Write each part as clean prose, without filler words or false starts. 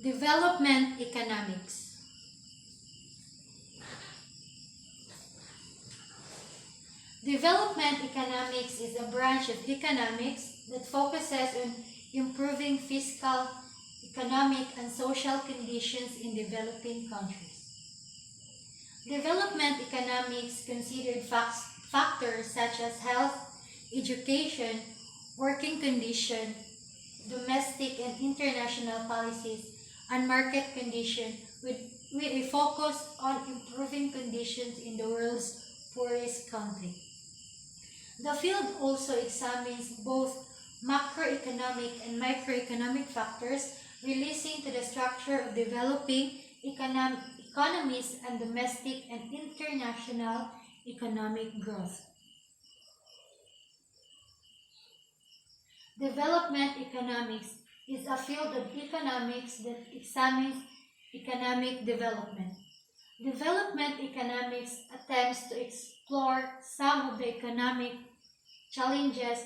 Development economics. Development economics is a branch of economics that focuses on improving fiscal, economic, and social conditions in developing countries. Development economics considered factors such as health, education, working condition, domestic and international policies, and market conditions with a focus on improving conditions in the world's poorest country. The field also examines both macroeconomic and microeconomic factors relating to the structure of developing economies and domestic and international economic growth. Development economics is a field of economics that examines economic development. Development economics attempts to explore some of the economic challenges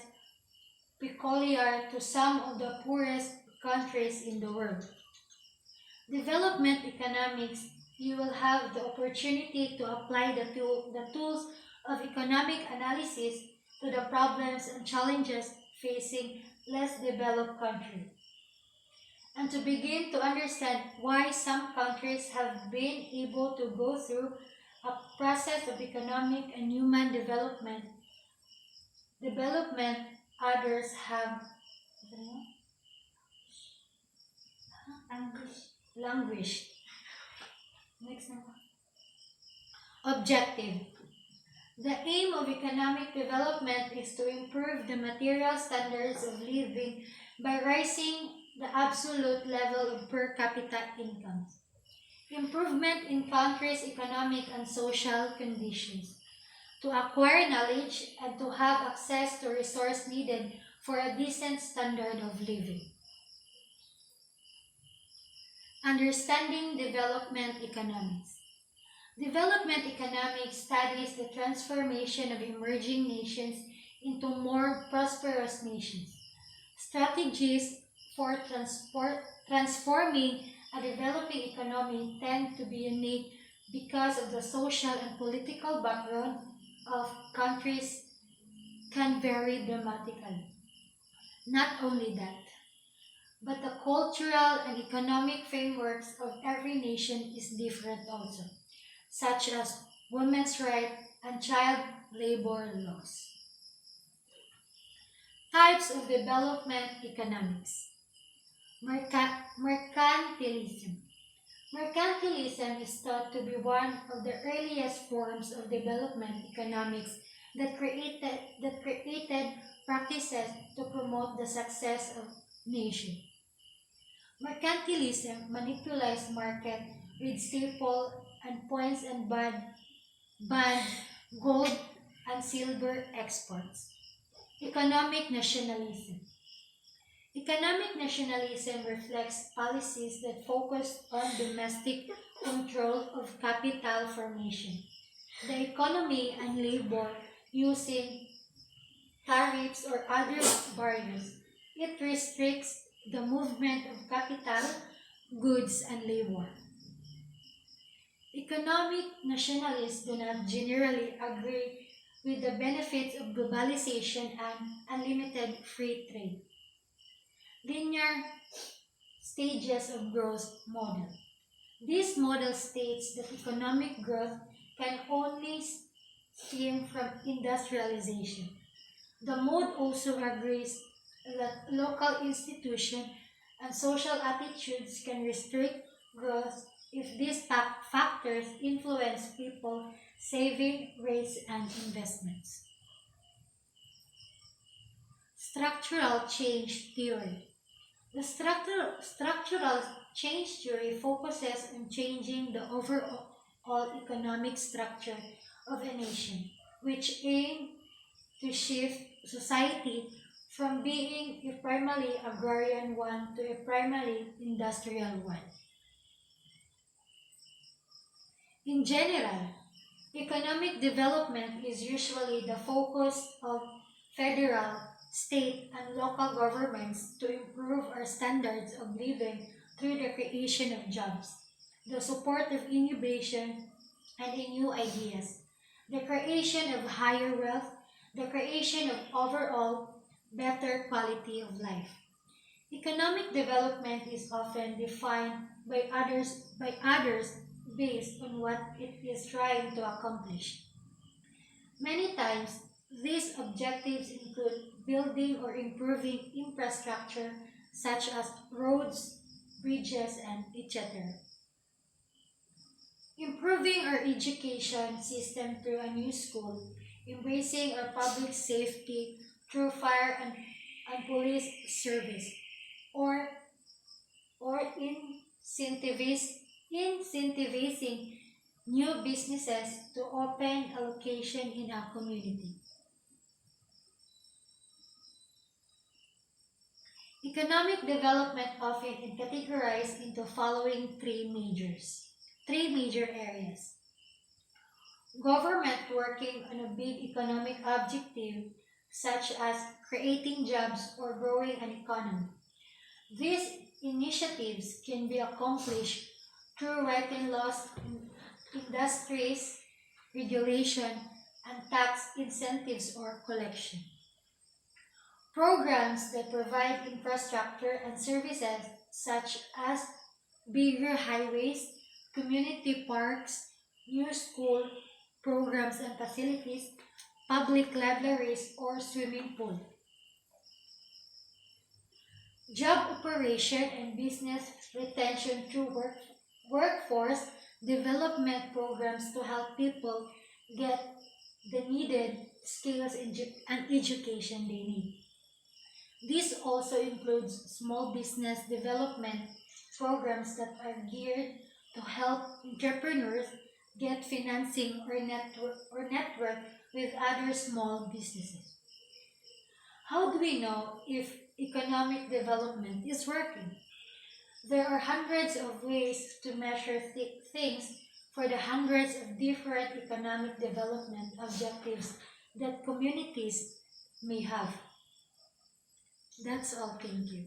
peculiar to some of the poorest countries in the world. Development economics, you will have the opportunity to apply the tools of economic analysis to the problems and challenges facing less developed countries, and to begin to understand why some countries have been able to go through a process of economic and human development, others have languished. Next number. Objective. The aim of economic development is to improve the material standards of living by raising the absolute level of per capita incomes. Improvement in countries' economic and social conditions. To acquire knowledge and to have access to resources needed for a decent standard of living. Understanding development economics. Development economics studies the transformation of emerging nations into more prosperous nations. Strategies for transforming a developing economy tend to be unique because of the social and political background of countries can vary dramatically. Not only that, but the cultural and economic frameworks of every nation is different also, such as women's rights and child labor laws. Types of development economics. Mercantilism. Mercantilism is thought to be one of the earliest forms of development economics that created practices to promote the success of nations. Mercantilism manipulates market with staple and points and banned gold and silver exports. Economic nationalism. Economic nationalism reflects policies that focus on domestic control of capital formation, the economy and labor using tariffs or other barriers. It restricts the movement of capital, goods, and labor. Economic nationalists do not generally agree with the benefits of globalization and unlimited free trade. Linear stages of growth model. This model states that economic growth can only stem from industrialization. The mode also agrees that local institutions and social attitudes can restrict growth if these factors influence people saving rates and investments. Structural change theory. The structural change theory focuses on changing the overall economic structure of a nation, which aim to shift society from being a primarily agrarian one to a primarily industrial one. In general, economic development is usually the focus of federal, state, and local governments to improve our standards of living through the creation of jobs, the support of innovation and in new ideas, the creation of higher wealth, the creation of overall better quality of life. Economic development is often defined by others based on what it is trying to accomplish. Many times, these objectives include building or improving infrastructure such as roads, bridges, and etc. Improving our education system through a new school, embracing our public safety through fire and police service, or incentivizing new businesses to open a location in our community. Economic development often is categorized into following three major areas. Government working on a big economic objective such as creating jobs or growing an economy. These initiatives can be accomplished through writing laws in industries, regulation, and tax incentives or collection. Programs that provide infrastructure and services such as bigger highways, community parks, new school programs and facilities, public libraries, or swimming pool. Job operation and business retention through workforce development programs to help people get the needed skills and education they need. This also includes small business development programs that are geared to help entrepreneurs get financing or network with other small businesses. How do we know if economic development is working? There are hundreds of ways to measure things for the hundreds of different economic development objectives that communities may have. That's all. Thank you.